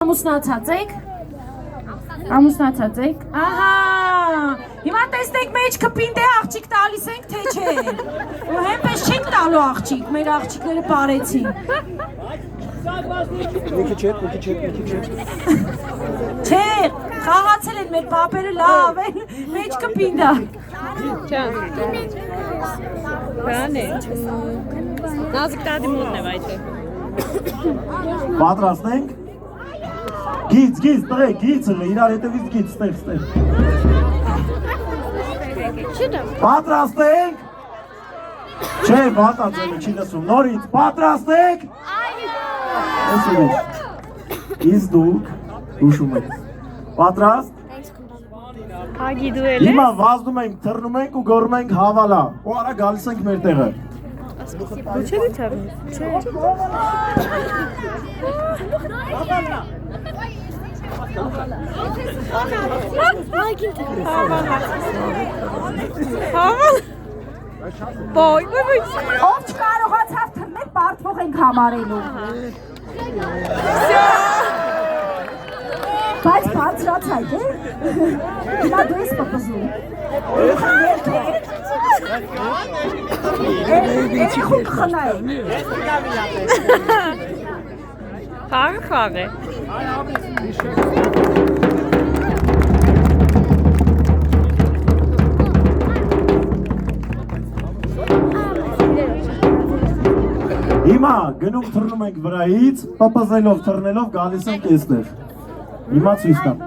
Ամուսնացած եք։ Ամուսնացած եք։ Ահա։ Հիմա տեսնենք մեջքը պինդ է աղջիկ տալիս ենք թե չէ։ Ու հենպես չենք տալու աղջիկ, մեր աղջիկները բարեցին։ Մի քիչ։ Չէ, խաղացել են մեր պապերը լավ են, մեջքը պինդ է։ Չան։ Բանը։ Նազիկ տադի մոդն է վայթը։ Պատրաստենք։ Գից, տղեկ, գիծը, իրար հետևից գից, ստեղ։ Պատրաստենք։ Չէ, բատացել չի լսում, նորից, պատրաստենք։ Իս դուք, ուշում եք։ Պատրաստ։ Հագի դու էլ Հիմա վազնում ենք, թռնում ենք ու գոռում ենք հավալա։ Ու արա գալիս ենք մեր տեղը։ Դու չէ դի թավնի։ Չէ։ Բոյ։ Ով չկարողացավ թռնել, պարտվող ենք համարելու։ Բայց բարձրացայք է։ Հիմա դու ես պպզում։ Երեխուն կխնայեք։ Խաղ է։ Հիմա գնում թռնում ենք վրայից, պպզելով, թռնելով գալիս ենք այստեղ։ Հիմա ցույց տամ։